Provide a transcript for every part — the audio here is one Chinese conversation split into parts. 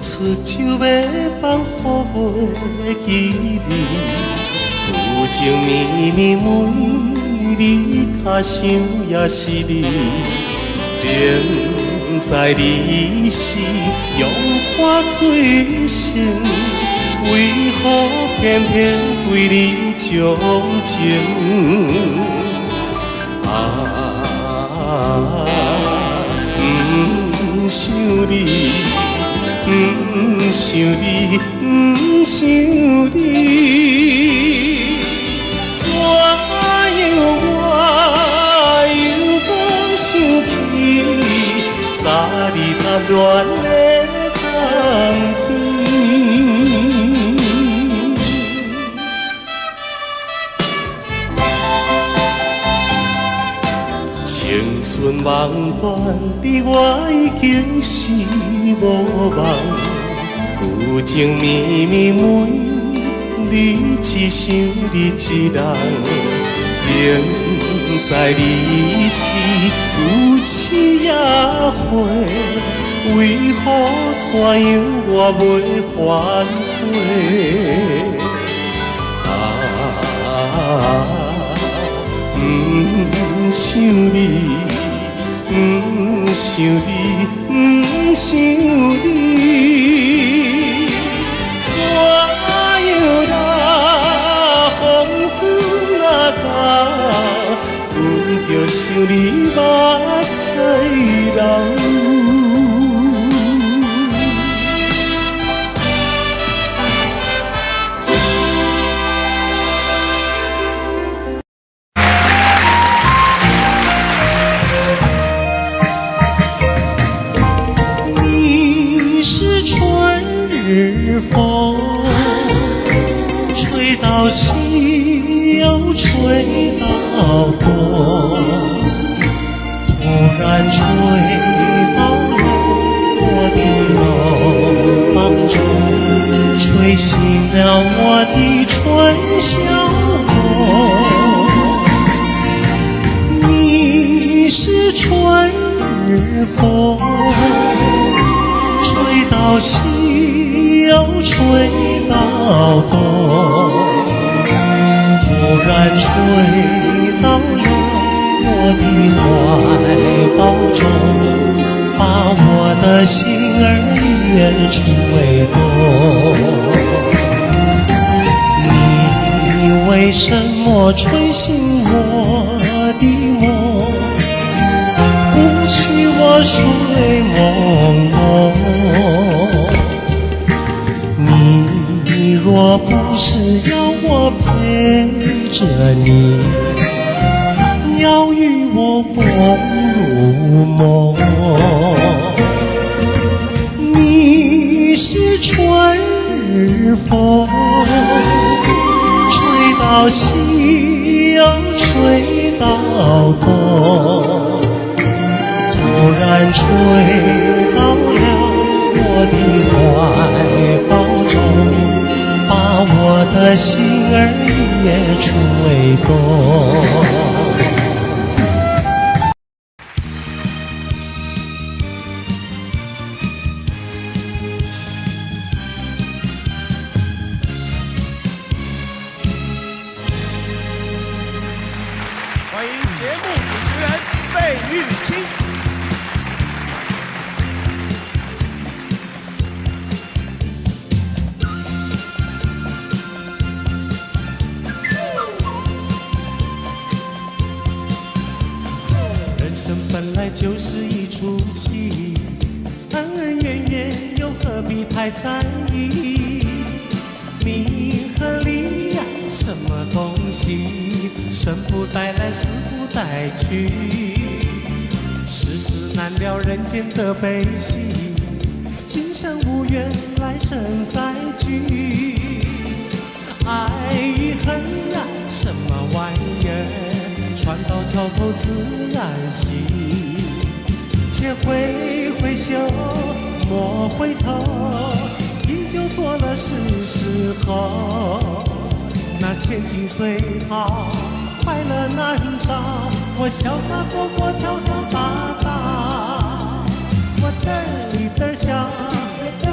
出手要放予袂记你，有情绵绵每日脚想也是你，明知你是用花最深，为何偏偏对你钟情？不想你，不想你，不想你，怎样我又无想起，早日踏乱的冬天。青春梦断，你我已经是无望。有情绵绵每日只想你一人，明知你是有痴也火，为何怎样我袂反悔？不想你，不想你，不想你，怎样啦？风雨啊到，不着想你目屎流。风吹到西又吹到东，突然吹到了我的梦当中，吹醒了我的春晓梦。你是春日风，吹到西又吹到东，突然吹到了我的怀抱中，把我的心儿也吹动。你为什么吹醒我的梦，不许我睡朦胧？你若不是要我陪着你，要与我共入梦，你是春日风，吹到西又吹到东，突然吹到了我的怀抱中，把我的心儿也吹动。欢迎节目主持人费玉清。本来就是一出戏，恩恩怨怨又何必太在意？名和利呀，什么东西？生不带来，死不带去。世事难料，人间的悲喜，今生无缘，来生再聚。爱与恨呀，什么玩意儿？船到桥头自然行。且挥挥袖，莫回头，依旧做了是时候。那千金随好，快乐难找，我潇洒活泼，跳跳打打，我嘚一嘚笑，嘚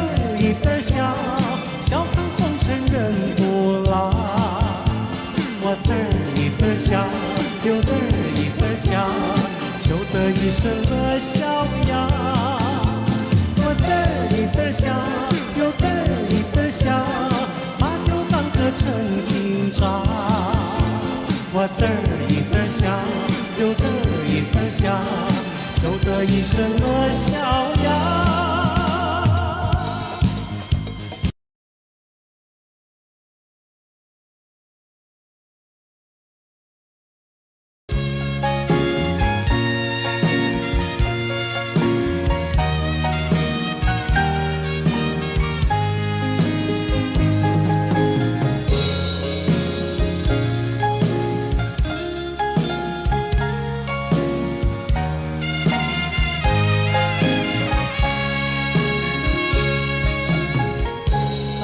得一声的小呀，我得意的笑，又得意的笑，把酒当歌成今朝。我得意的笑，又得意的笑，就得一声的笑呀。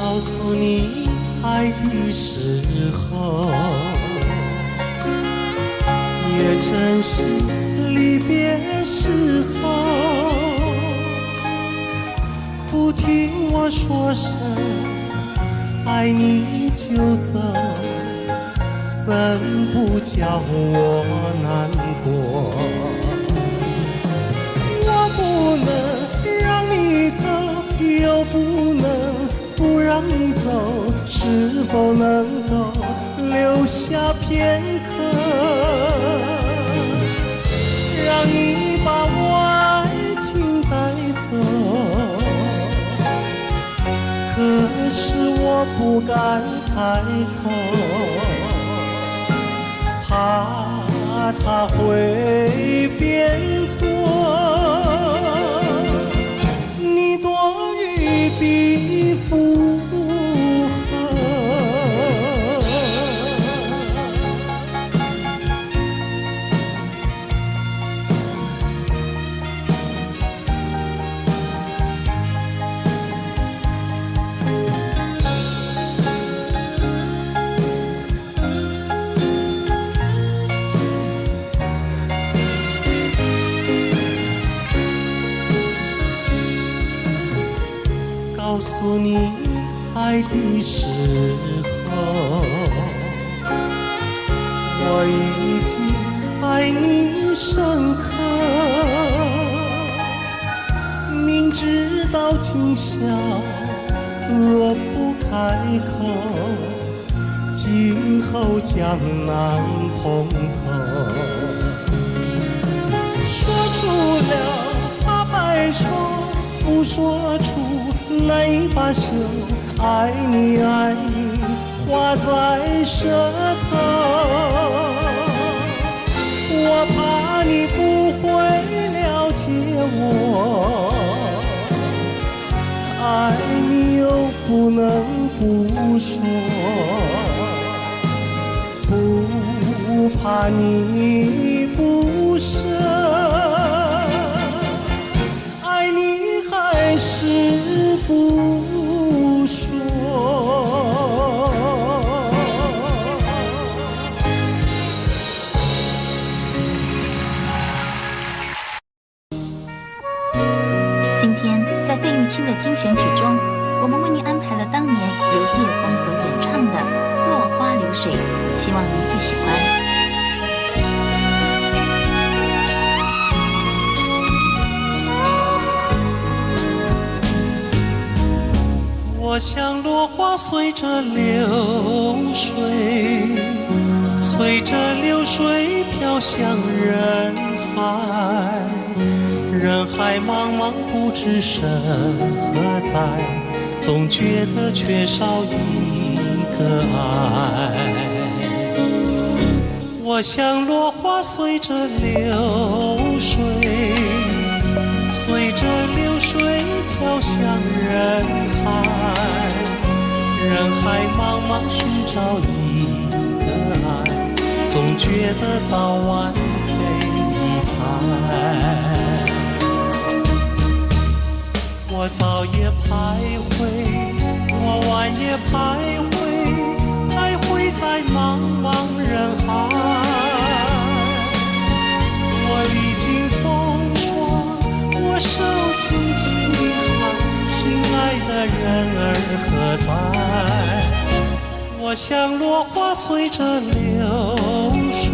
告诉你爱的时候，也正是离别时候。不听我说声爱你就走，怎不叫我难过？我不能让你走，又不能不让你走，是否能够留下片刻，让你把我爱情带走？可是我不敢抬头，怕他会变作你多余的附和。告诉你爱的时候，我已经爱你深刻。明知道今宵若不开口，今后将难碰头。说出了怕白首，不说出难以罢休，爱你爱你画在舌头，我怕你不会了解我，爱你又不能不说，不怕你不舍，爱你还是不说。今天在费玉清的精选曲中，我们为您安排了当年由叶枫所演唱的《落花流水》，希望您会喜欢。我像落花随着流水，随着流水飘向人海，人海茫茫不知身何在，总觉得缺少一个爱。我像落花随着流水，随着流水飘向人海，人海茫茫寻找一个爱，总觉得早晚被你猜。我早也徘徊，我晚也徘徊，徘徊在茫茫人海。我历经风霜，我受尽饥寒，心爱的人儿何在？我像落花随着流水，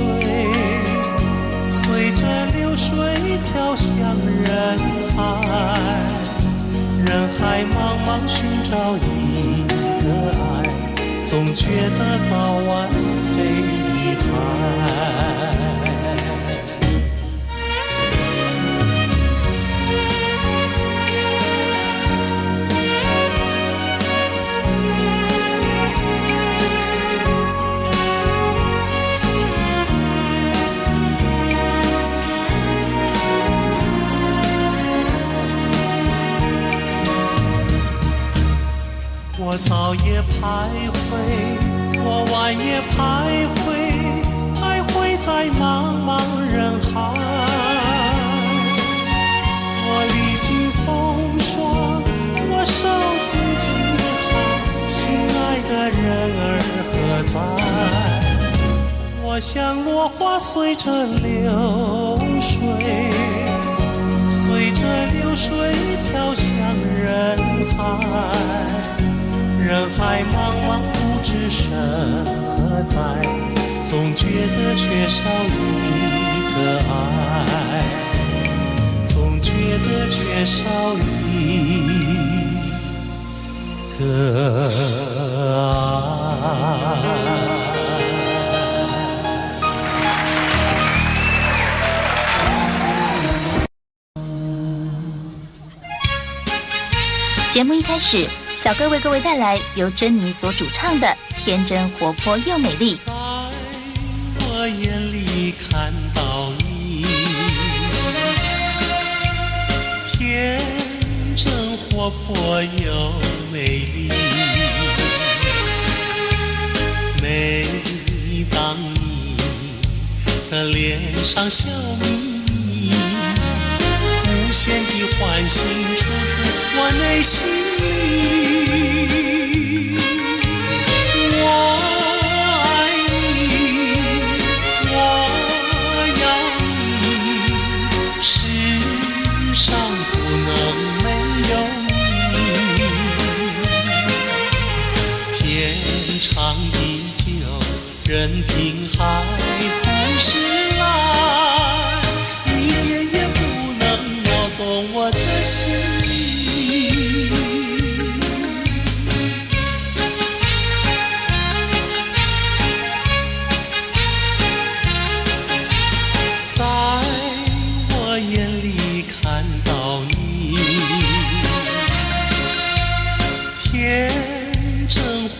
随着流水飘向人海，人海茫茫寻找一个爱，总觉得早晚被遗憾。我早也徘徊，我晚也徘徊，徘徊在茫茫人海。我历经风霜，我受尽凄寒，心爱的人儿何在？我像落花随着流水，随着流水飘向人海。人海茫茫不知身何在，总觉得缺少一个爱，总觉得缺少一个爱。节目一开始，小哥为各位带来由珍妮所主唱的《天真活泼又美丽》。在我眼里看到你，天真活泼又美丽。每当你的脸上笑眯眯，无限的欢喜出自我内心里。我爱你，我要你，世上不能没有你。天长地久，任凭海枯石烂，一点也不能摇动我的心里。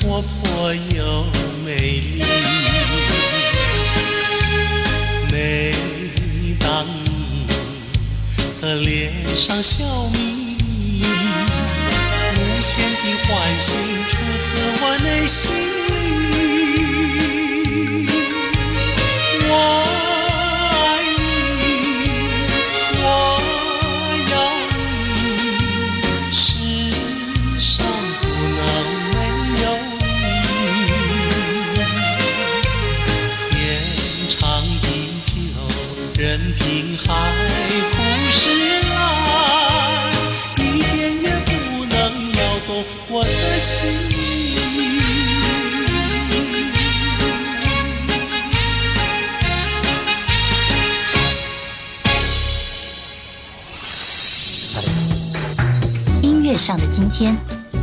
活泼又美丽，每当你的脸上笑眯眯，无限的欢喜出自我内心里。我爱你，我要你，世上不能没有任凭海枯石烂，一点也不能摇动我的心。音乐上的今天，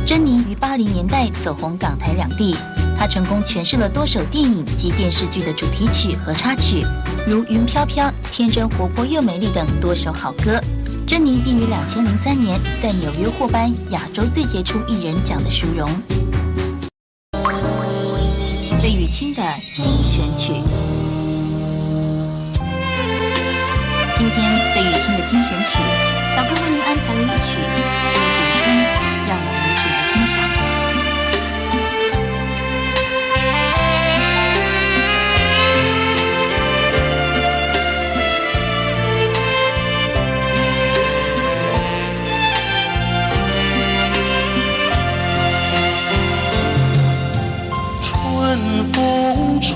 珍妮于80年代走红港台两地。她成功诠释了多首电影及电视剧的主题曲和插曲，如《云飘飘》《天真活泼又美丽》等多首好歌。珍妮并于2003年在纽约获颁亚洲最杰出艺人奖的殊荣。费玉清的精选曲，今天费玉清的精选曲，小哥为您安排了一曲《苏渡春》，让我们一起来欣赏。春风吹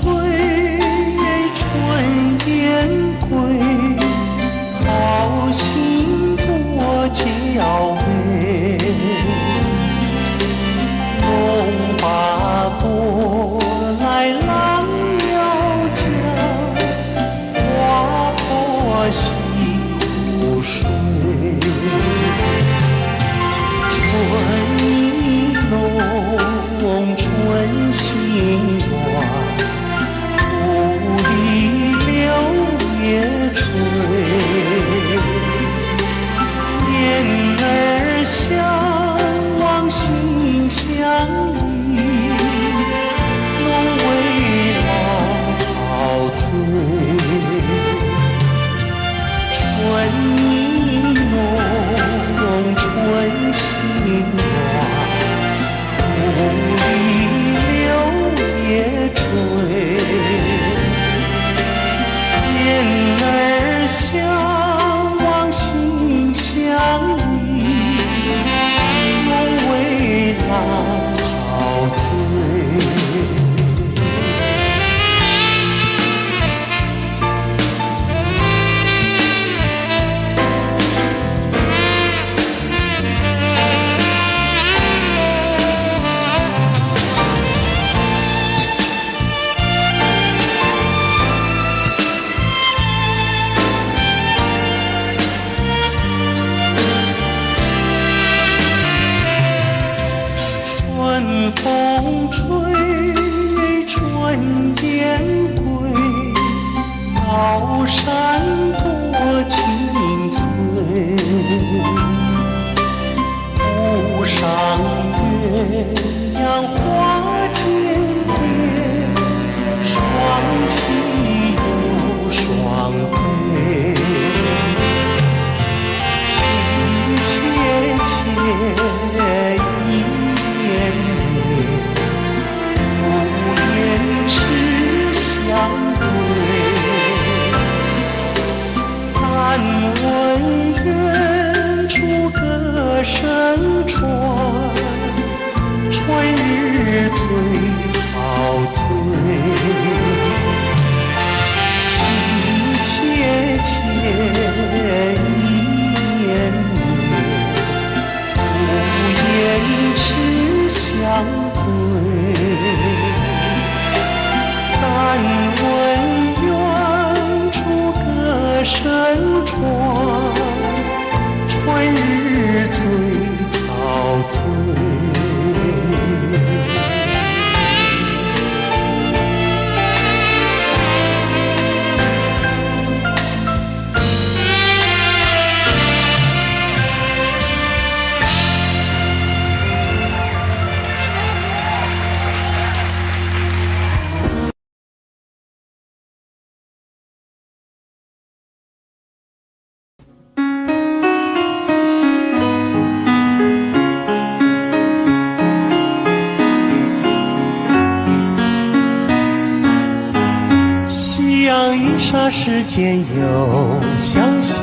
那时间又相惜，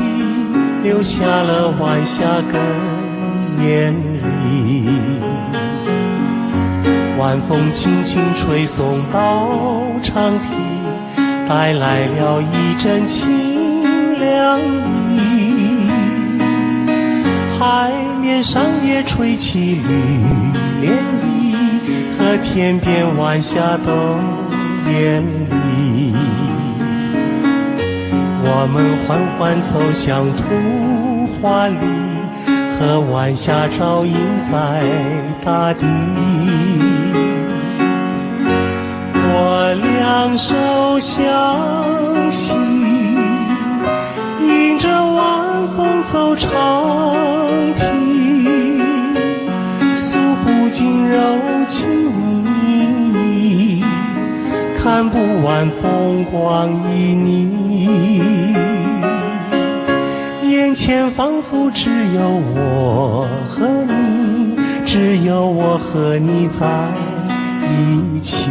留下了晚霞跟眼里。晚风轻轻吹送到长堤，带来了一阵清凉意。海面上也吹起绿涟漪，和天边晚霞都艳丽。我们缓缓走向图画里，和晚霞照映在大地。我两手相携，迎着晚风走长堤，诉不尽柔情蜜，看不完风光旖旎。眼前仿佛只有我和你，只有我和你在一起。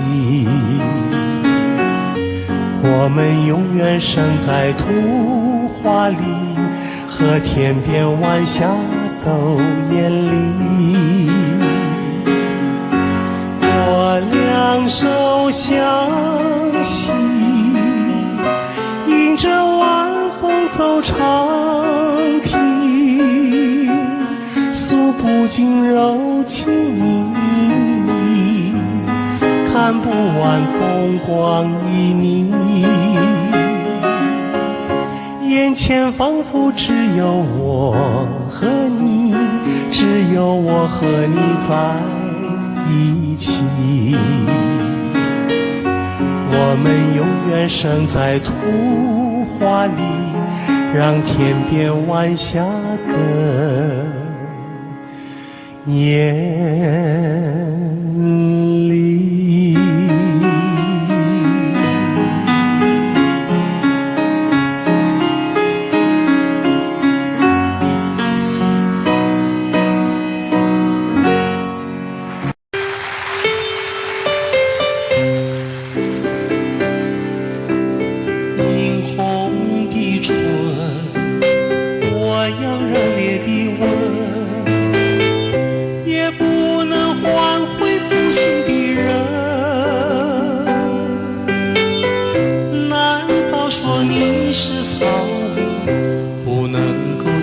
我们永远生在图画里，和天边晚霞都艳丽。我两手相携，迎着晚风走长堤，诉不尽柔情蜜，看不完风光旖旎。眼前仿佛只有我和你，只有我和你在一起。我们永远生在图画里，让天边晚霞更艳丽。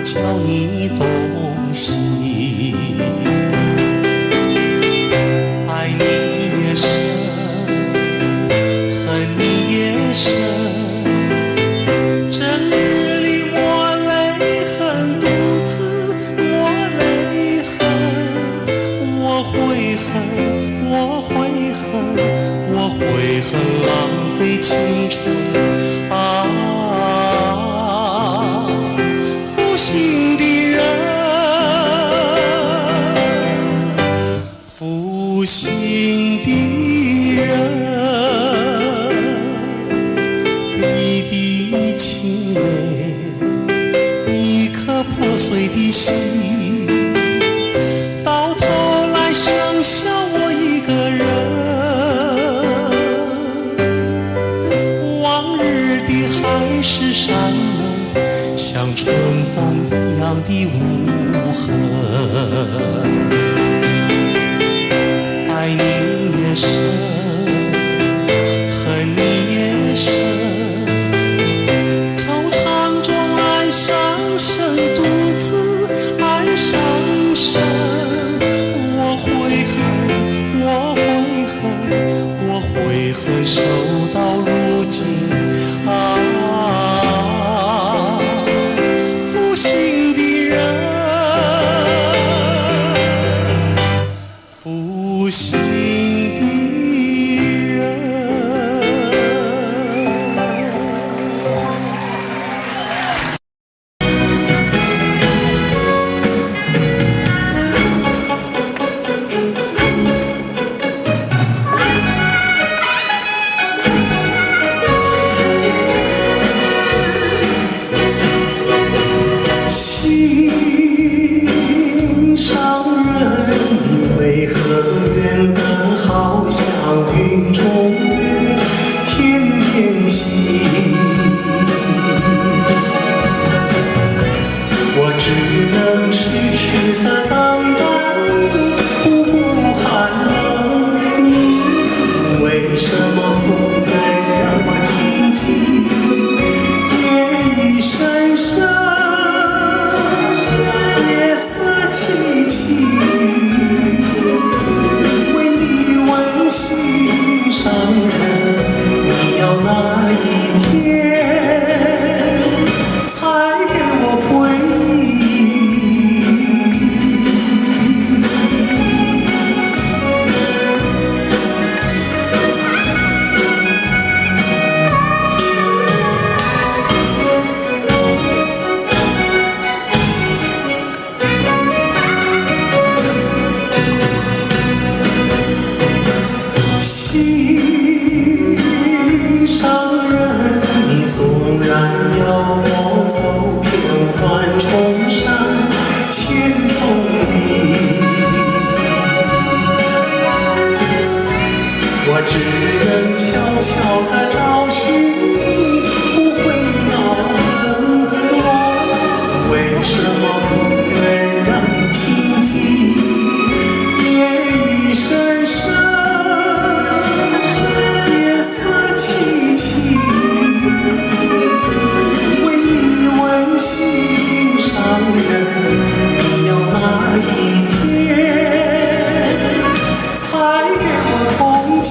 教你东西，爱你也深，恨你也深。这日里我泪痕，独自我泪痕，我悔恨，我悔恨，我悔恨浪费青春啊！负心的人，负心的人，一滴清泪，一颗破碎的心，到头来剩下我一个人。往日的海誓山盟，像春风一样的无痕。爱你也深，恨你也深，惆怅中爱上深，独自爱上深。我悔恨，我悔恨，我悔恨守到如今啊！负心的人，负心的人。只能痴痴地等待，不顾寒冷。你为什么不能让我静静？夜已深深，夜色凄凄，为你温馨伤人，你要哪一天才给我回忆？心上人，你纵然要我走遍万重山，千重里，我只能悄悄地找寻你，不会恼恨我。为什么不能让你静静？夜已深深。你要哪一天才给我空气？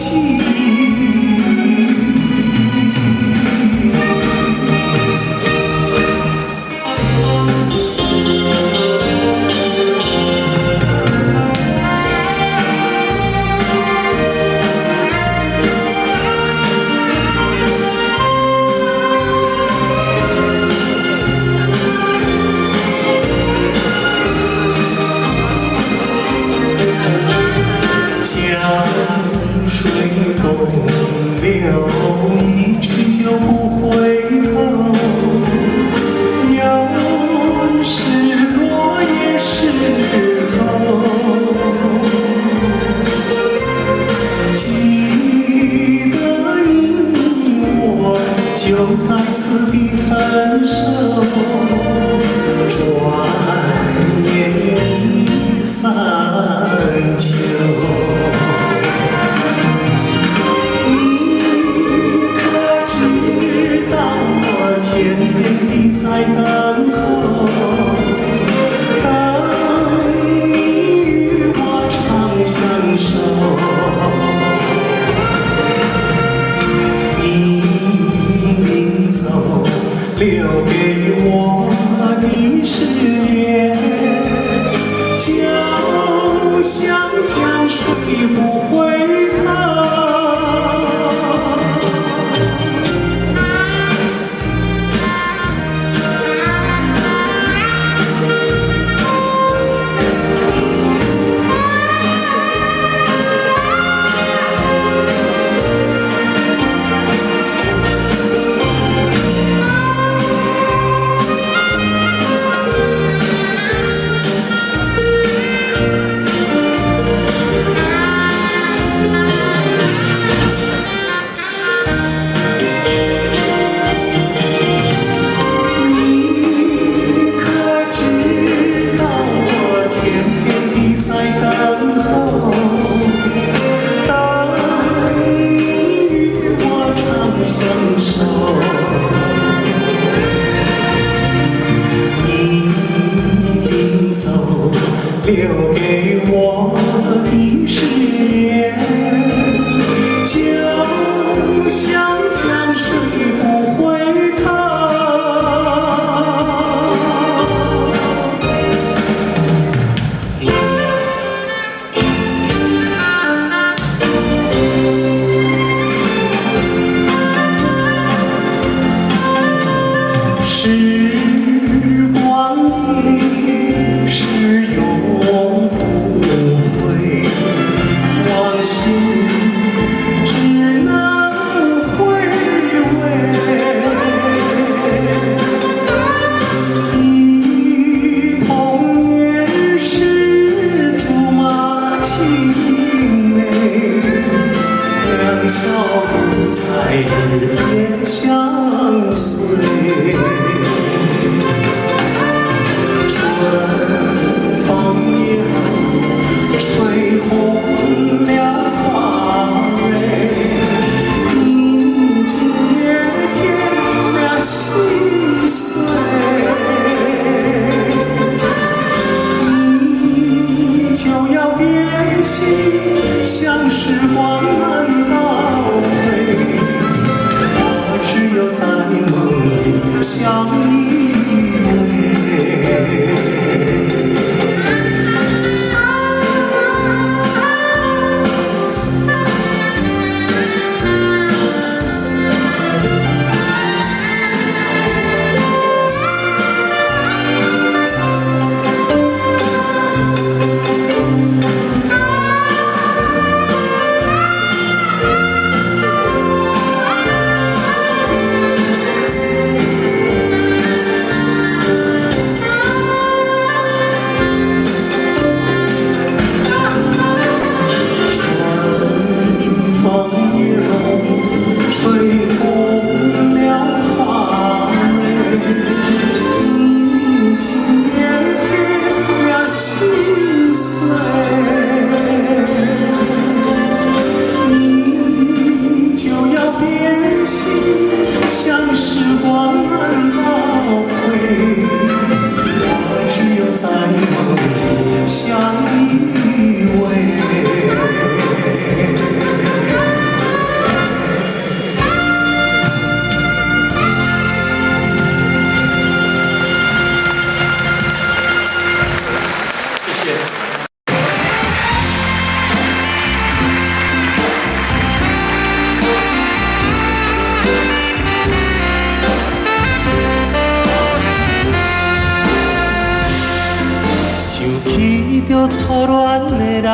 着初恋的人，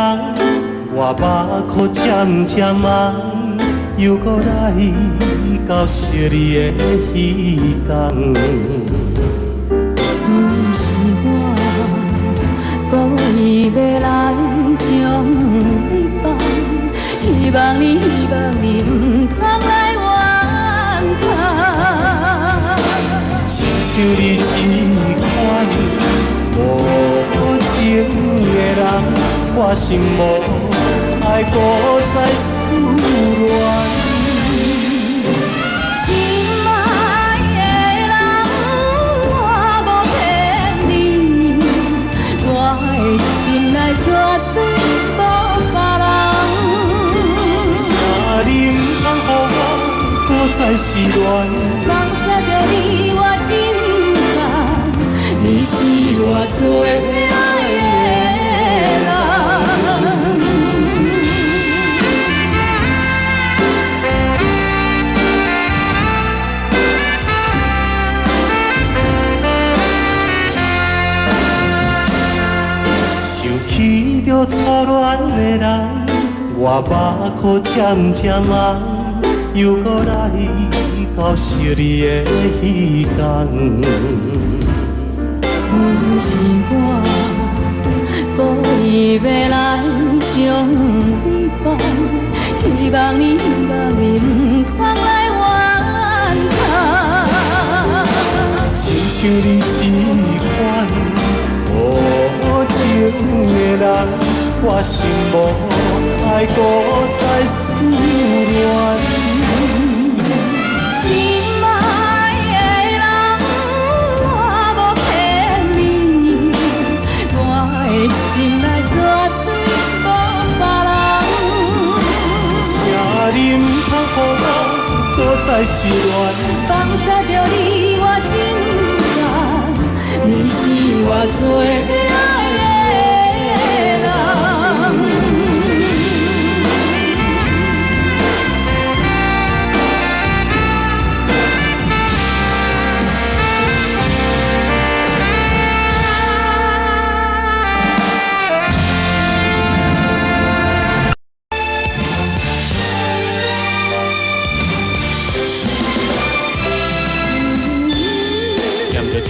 我目眶渐渐红，又搁来到惜你的彼天。不是我故意要来将你放，希望你不通来怨叹。亲像你这款无情的人，我心无爱搁再思恋。心爱的人，我无骗你，我的心内绝对无别人。请你唔通予我搁再失恋。放下着你，我真甘，你是我最爱的人。想起着初恋的人，我目眶渐渐红，又搁来到惜你的彼天。不是我故意要来将你放，希望你唔通来怨叹。亲像你这款无情的人，我心无爱搁再思恋。心爱的人，我无骗你，我的心内绝对无别人。请你唔通予我搁再失恋。放下着你，我真甘，你是我最爱的人。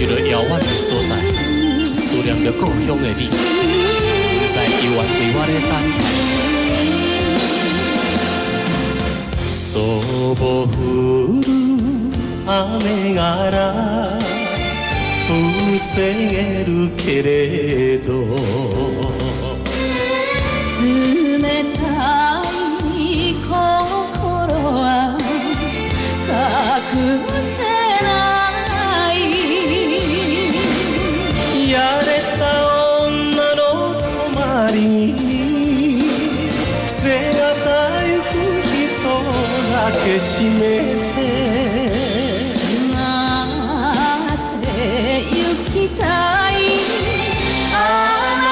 一个遥远的所在，思念着故乡的你，不知犹原为我咧等待。そぼ降る雨がら伏せるけれど冷たい心は隠せないやれた女の泊まりに癖がたゆく人だけ閉めて行きたいあな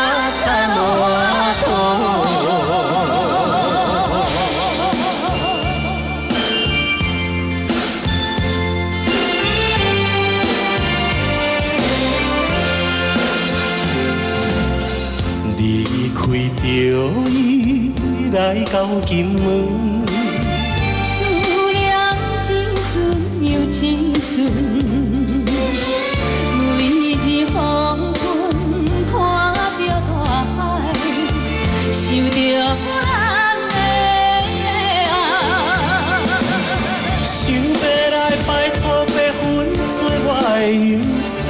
たの离开着伊来到金门思量青春又青春黄昏看着大海，想着咱的爱。想要来摆脱白粉碎我的忧哉，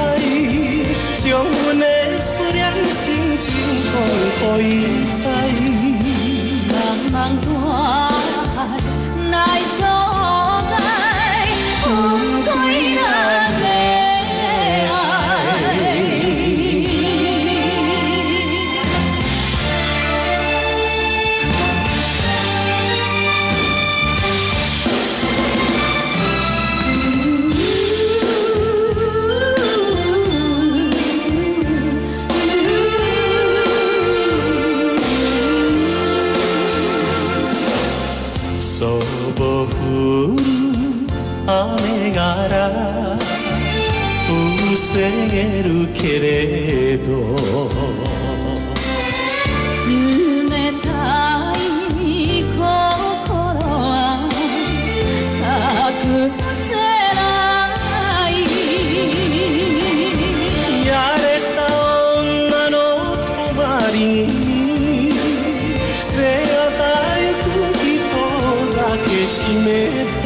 将阮的思念心情讲予伊知。茫茫大海来阻碍，分开咱的。雨がら防るけれど冷たい心は隠せないやれた女の泊まりに癖がたゆく人だけ閉めて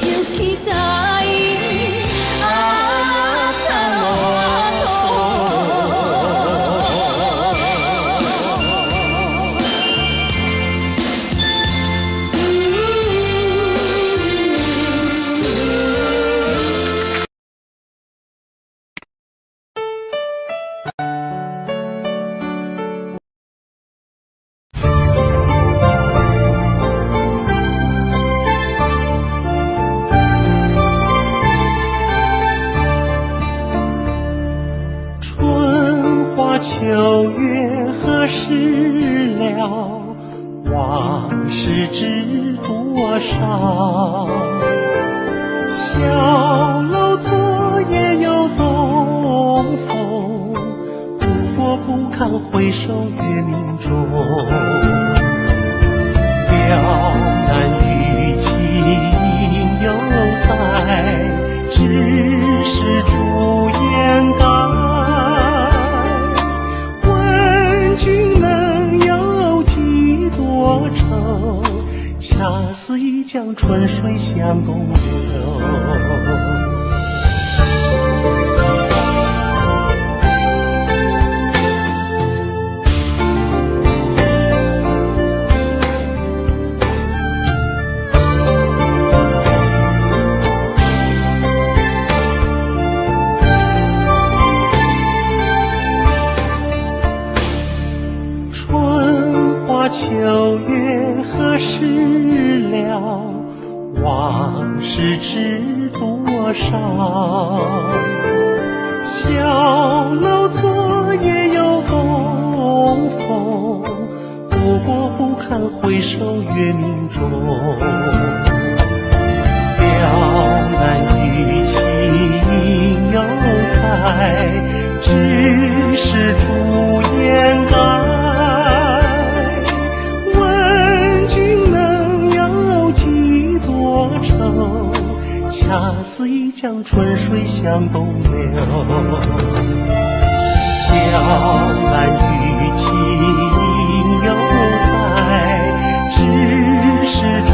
行きたいあなた秋月何时了？往事知多少？小楼昨夜又东风，不过不堪回首月明中。了难于情犹在，只是朱颜改。恰似一江春水向东流。春花秋月何时了？往事知多少？小楼昨夜又东风，不过不堪回首月明中。了难于情犹在，只是朱颜改。恰似一江春水向东流，了难于情犹在，只是朱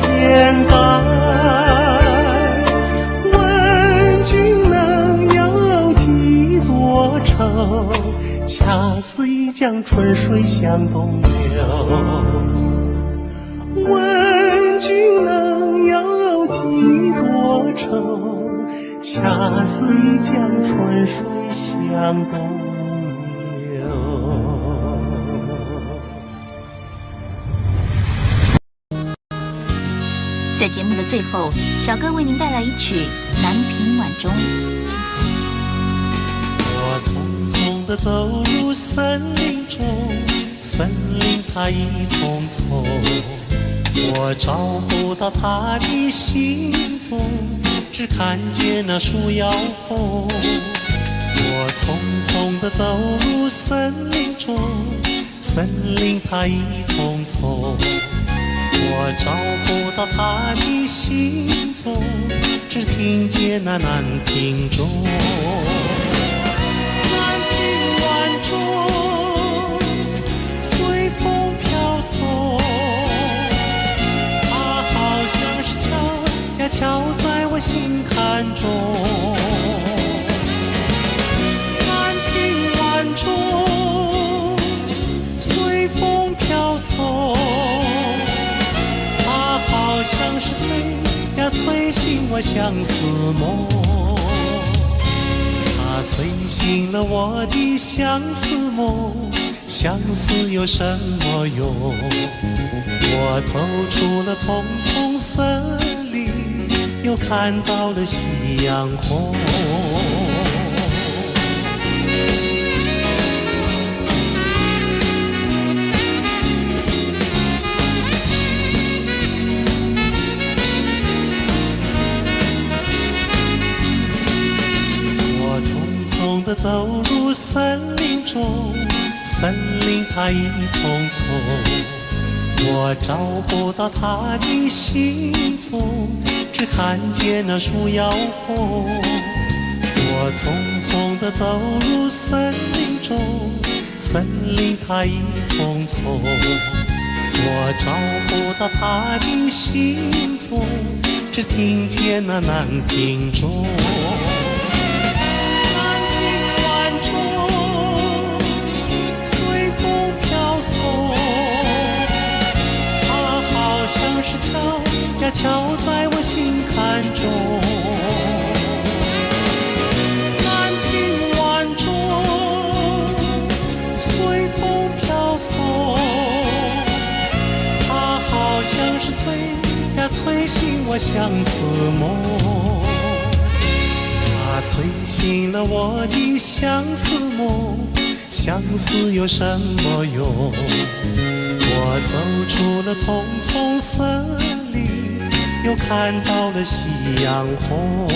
颜改。一江春水向东流。问君能有几多愁？恰似一江春水向东流。在节目的最后，小哥为您带来一曲《南屏晚钟》。我匆匆地走入森林中，森林它一丛丛，我找不到它的行踪，只看见那树摇红。我匆匆地走入森林中，森林它一丛丛，我找不到它的行踪，只听见那南屏钟。南屏晚钟随风飘送，它好像是敲呀敲在我心坎中。南屏晚钟随风飘送，好像是催呀催醒我相思梦，它催醒了我的相思梦，相思有什么用？我走出了丛丛森林，又看到了夕阳红。走入森林中，森林它一丛丛，我找不到它的行踪，只看见那树摇红。我匆匆地走入森林中，森林它一丛丛，我找不到它的行踪，只听见那南屏钟。像是敲呀敲在我心坎中。南屏晚钟随风飘送，它好像是催呀催醒我相思梦，它催醒了我的相思梦，相思有什么用？我走出了丛丛森林，又看到了夕阳红。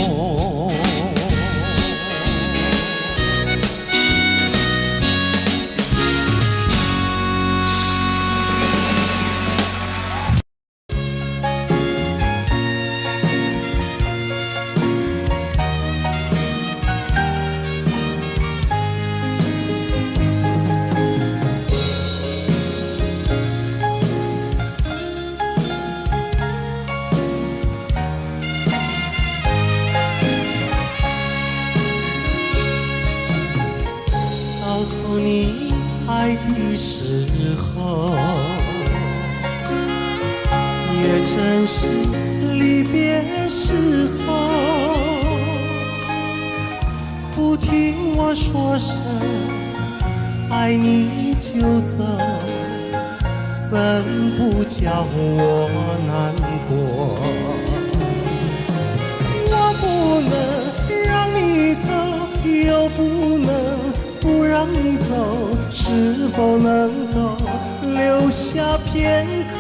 告诉你爱的时候，也正是离别时候。不听我说声爱你就走，怎不叫我难过？我不能让你走，又不能不让你走，是否能够留下片刻，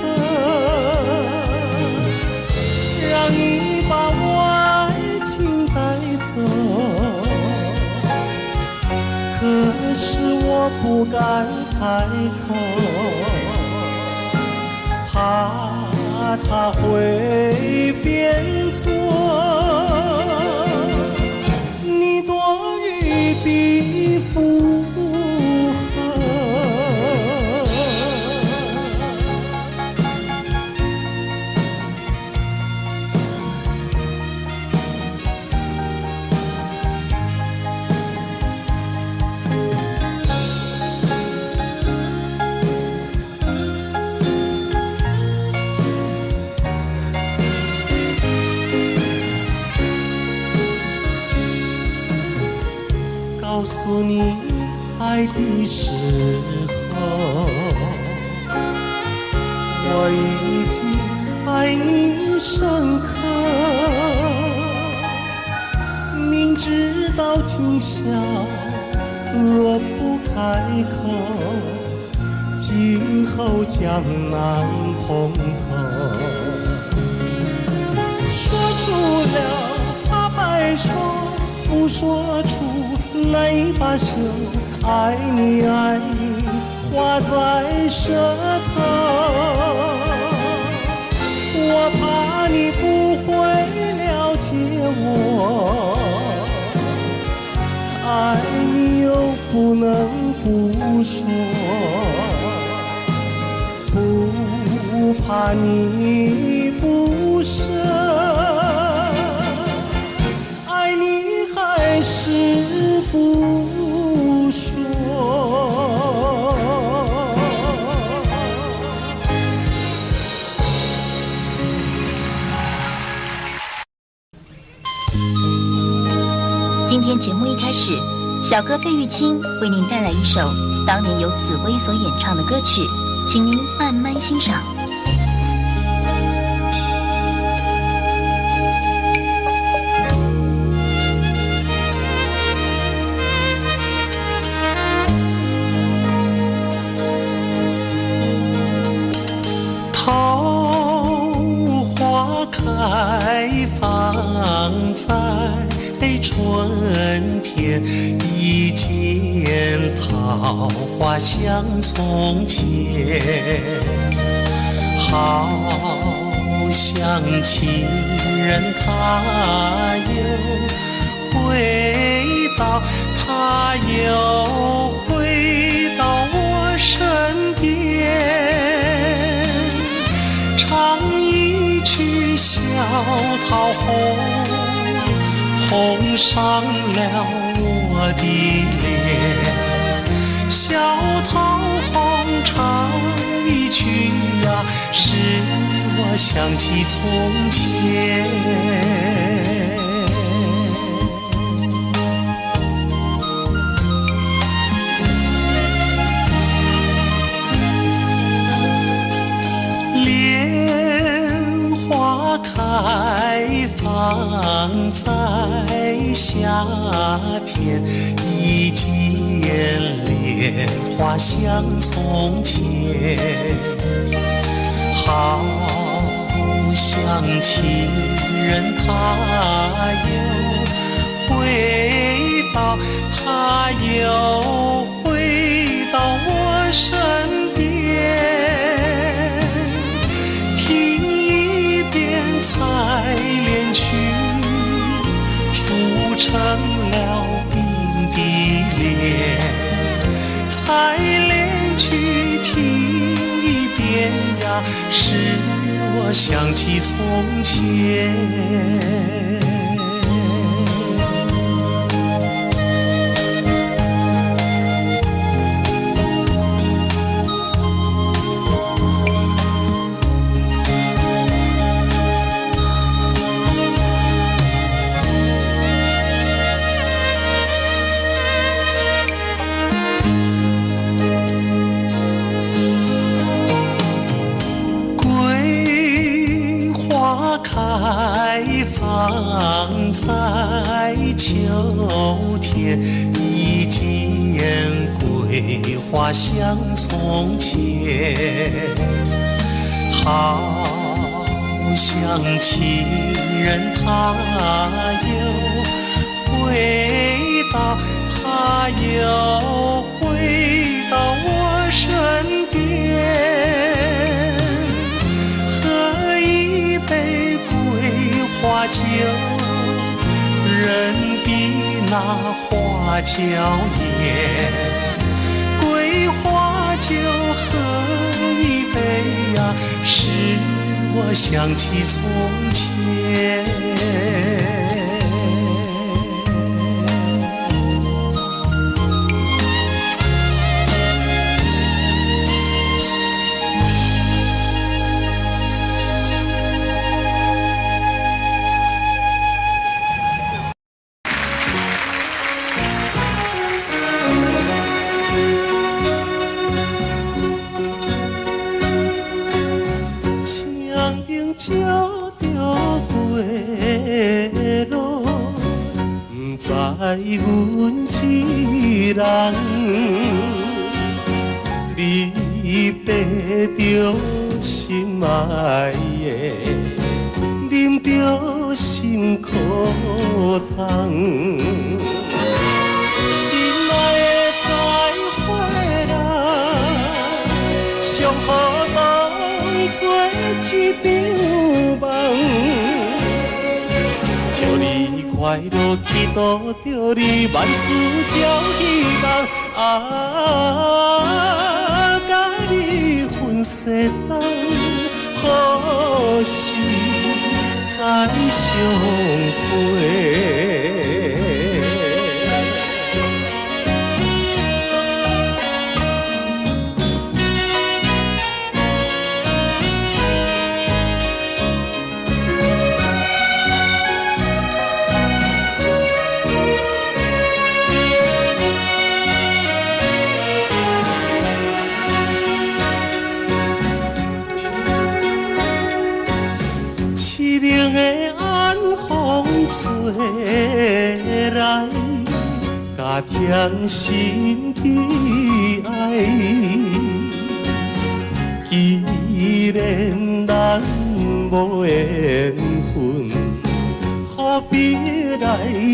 让你把我爱情带走？可是我不敢开口，怕他会变作你多余的负荷。告诉你爱的时候，我已经爱你深刻。明知道今宵若不开口，今后将难碰头。说出了怕白首，不说出泪罢休。爱你爱你，画在舌头。我怕你不会了解我，爱你又不能不说，不怕你不舍，爱你还是不说。今天节目一开始，小哥费玉清为您带来一首当年由紫薇所演唱的歌曲，请您慢慢欣赏。桃花开放在春天，一见桃花像从前，好像情人他又回到，他又回到我身边，唱一曲小桃红，红上了我的脸。小桃红唱一曲呀，使我想起从前。开放在夏天，一见莲花像从前，好像情人他又回到，他又回到我身边。采莲曲铸成了冰的脸，采莲曲听一遍呀，使我想起从前。开放在秋天，一见桂花像从前，好像情人他又回到，他又回到我身边。花酒，人比那花娇艳。桂花酒喝一杯呀，使我想起从前。在阮一人，你爬着心爱的，啉着心苦汤。心爱的再会啦，上好当作一场梦。祝你快乐，祈祷着你万事朝希望。甲你分世间，何时再相会？凄凉的晚风吹来，加添心悲哀。既然咱无缘分，何必来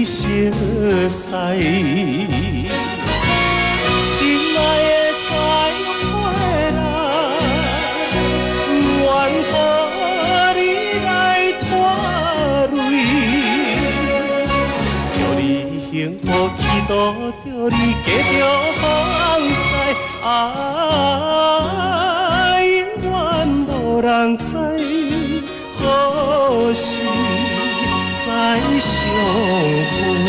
相识？心爱的再会啦，愿予你来拖累。祝你幸福，祈祷着你继续放肆。永远无人知，何时再相会？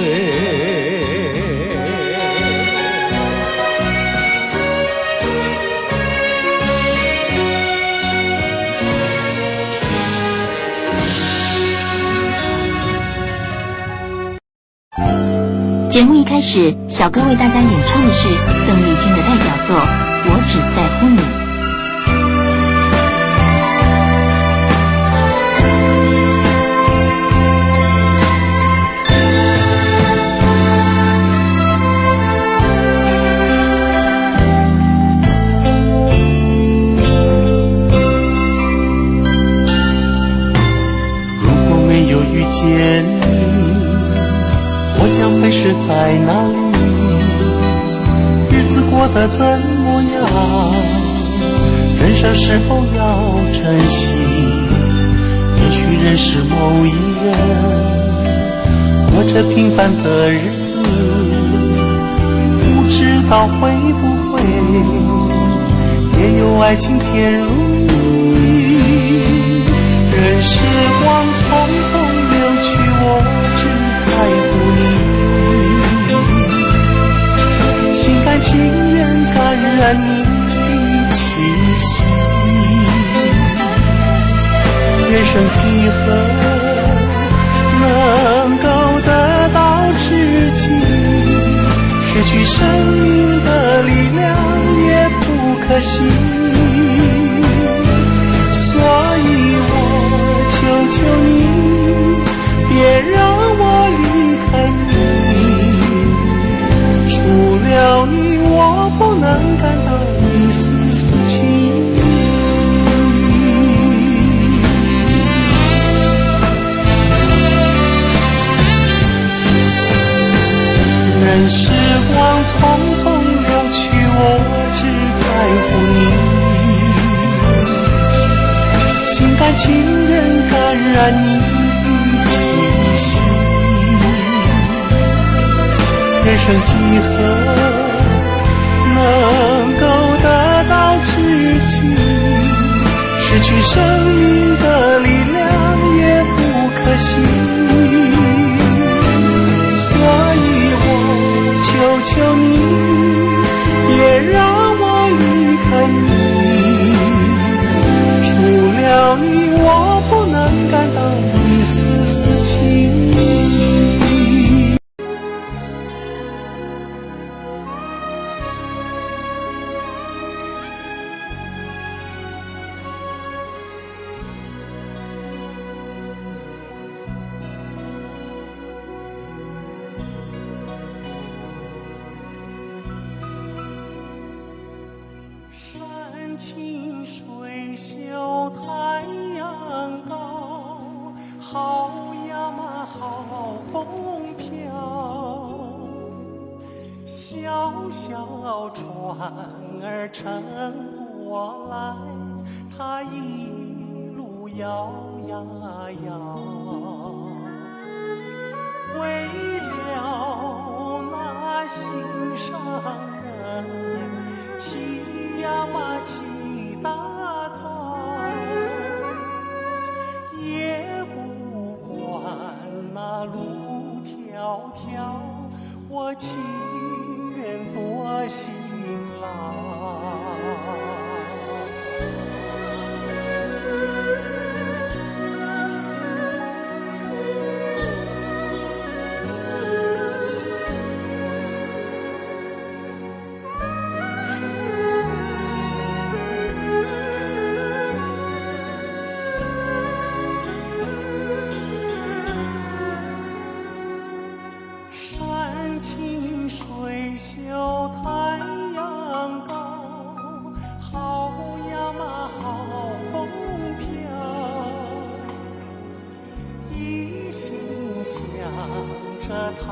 节目一开始，小哥为大家演唱的是邓丽君的代表作《我只在乎你》。如果没有遇见你，我将会是在哪里？日子过得怎么样？人生是否要珍惜？也许认识某一人，过着平凡的日子，不知道会不会也有爱情甜如蜜。任时光匆匆流去，我只在乎你，心甘情愿感染你的气息。人生几何能够得到知己？失去生命的力量也不可惜。所以我求求你，别让我离开你。除了你，我不能感到一丝丝情意。任时光匆匆流去，我只在乎你，心甘情愿感染你的气息。人生几何能够得到知己？失去生命的力量也不可惜。所以我求求你，别让我离开你。除了你，我不能感到一丝丝情意。清水秀太阳高，好呀嘛好风飘。小小船儿乘过来，它一路摇呀摇。为了那心上人，骑呀嘛骑大草，也不管那路迢迢，我情愿多辛劳。山清水秀太阳高，好呀嘛好风飘。一心想着他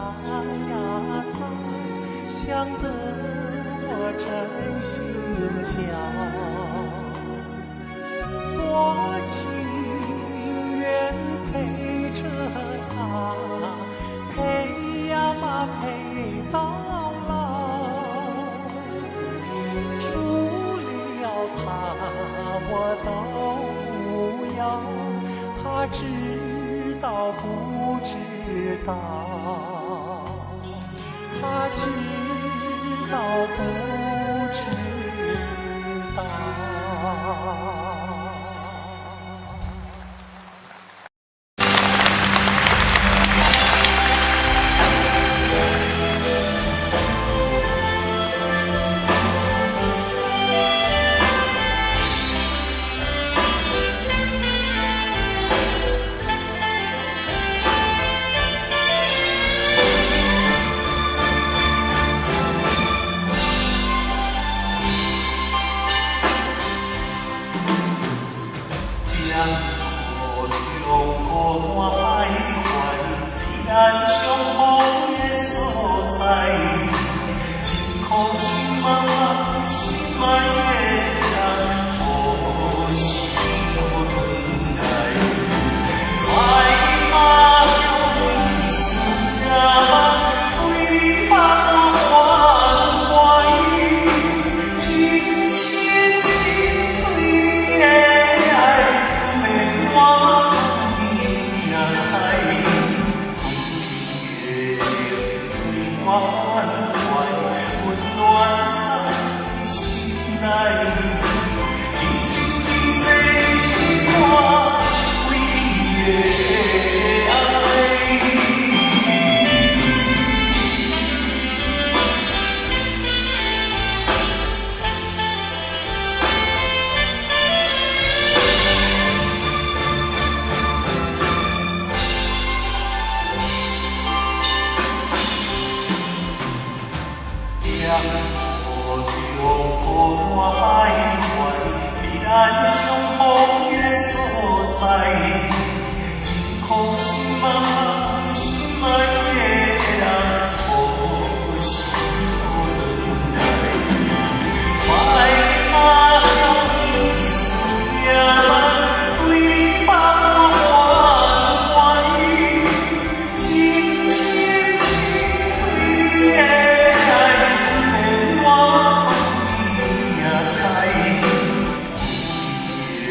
呀他，想得我真心焦。我情愿陪着他，陪呀嘛陪到老。除了他我都不要，他知道不知道？他知道不知道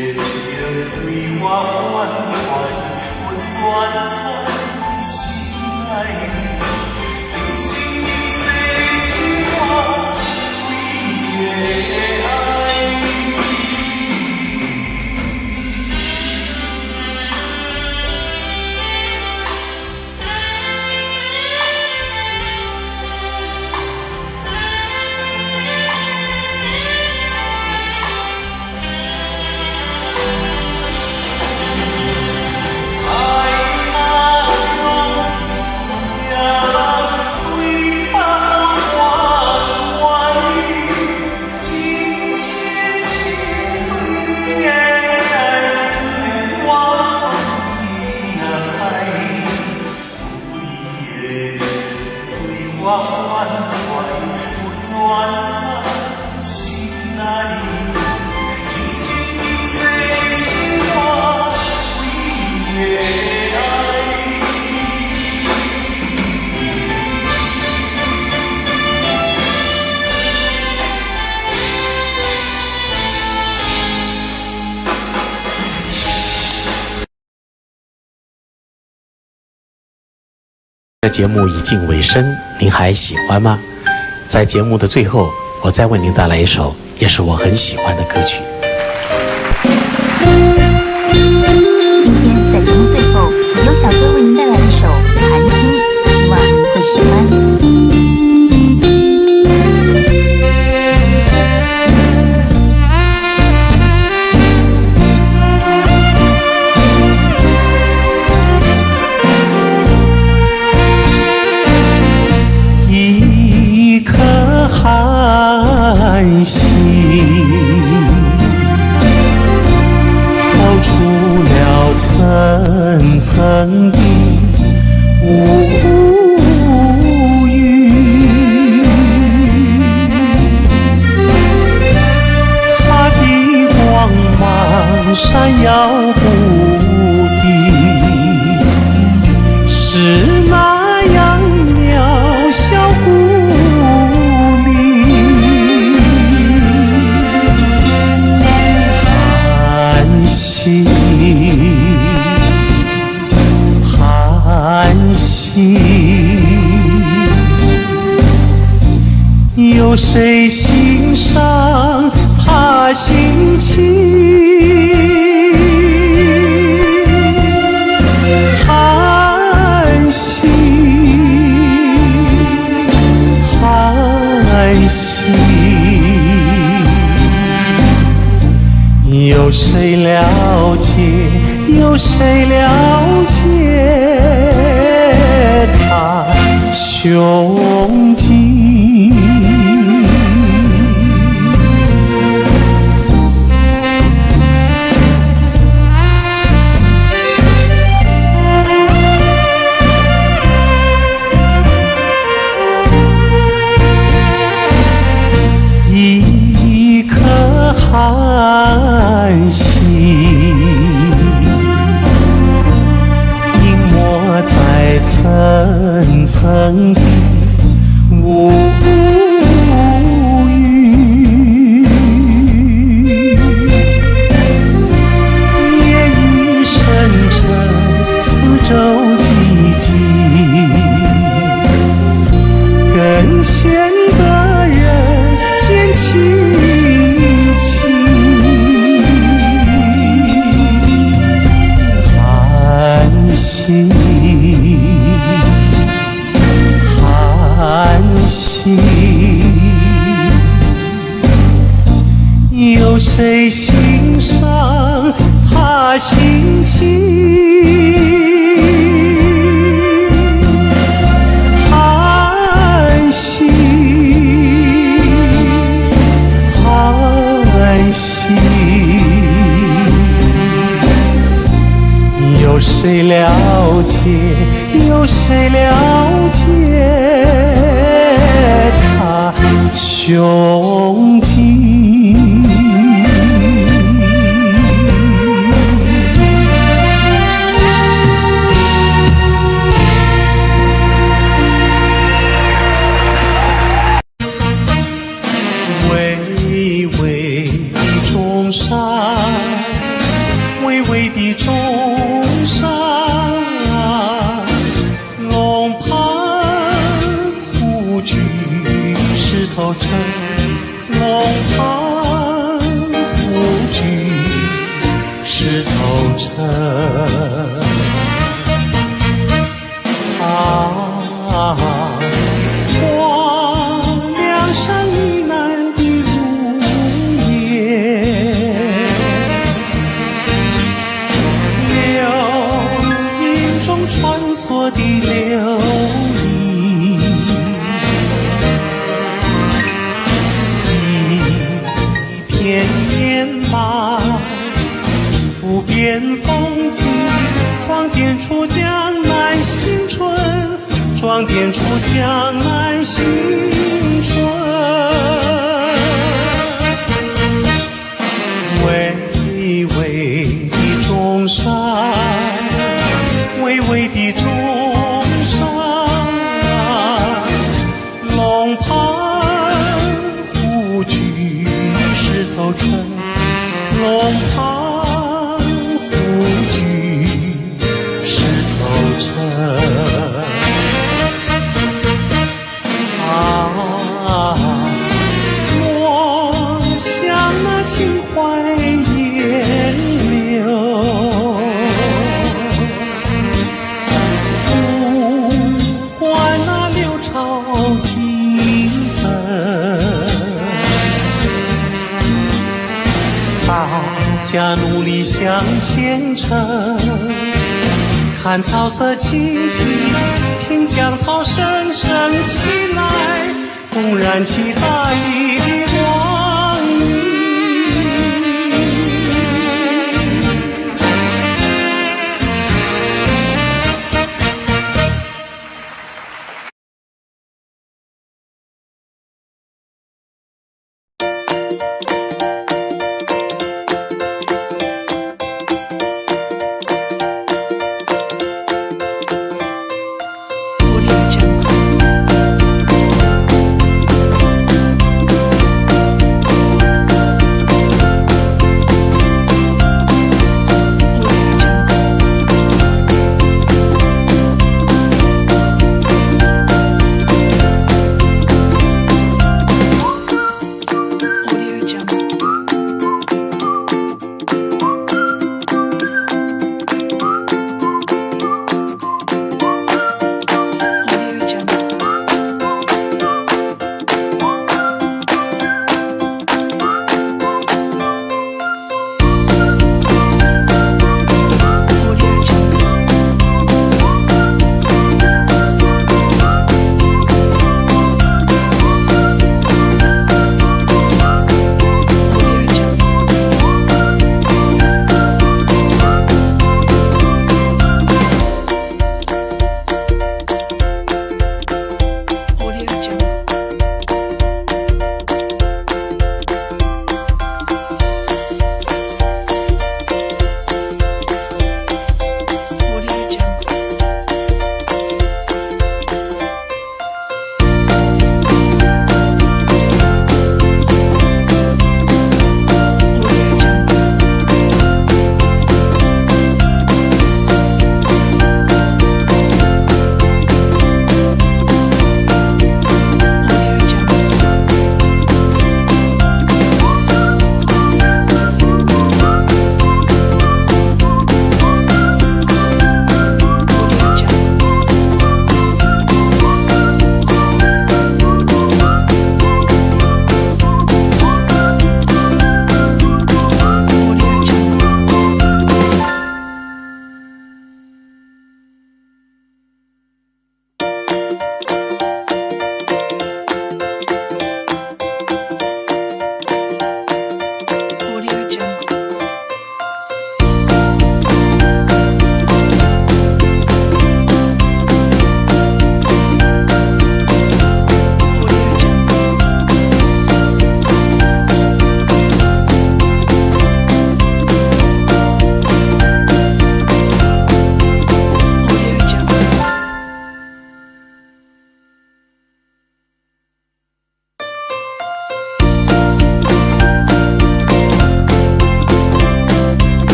？It's 花缓缓温暖在心内，你心的最心话为越爱。节目已近尾声，您还喜欢吗？在节目的最后，我再为您带来一首也是我很喜欢的歌曲。今天在节目最后，由小哥为您带来一首《寒经》，希望您会喜欢。寒心透出了层层的乌云，它的光芒闪耀不定，是那样渺小寒心，有谁欣赏他心情？寒心，寒心，有谁了解？有谁了解他胸襟？一颗寒心在层层的乌云，夜已深沉，四周寂静，更显得人间凄清。寒心，寒心，有谁欣赏他心情？寒心，寒心，有谁了解？有谁了解他胸襟？巍巍的中山，巍巍的中山。石头城，龙盘虎踞石头城。黄梁山以南的如烟，流萤中穿梭的流萤。新春，巍巍的中山，巍巍的中山，龙盘虎踞石头城，龙盘虎踞石头城。我像那秦淮烟柳，不管那六朝金粉，大家努力向前程，看草色青青，听江涛声声起来，公然起大地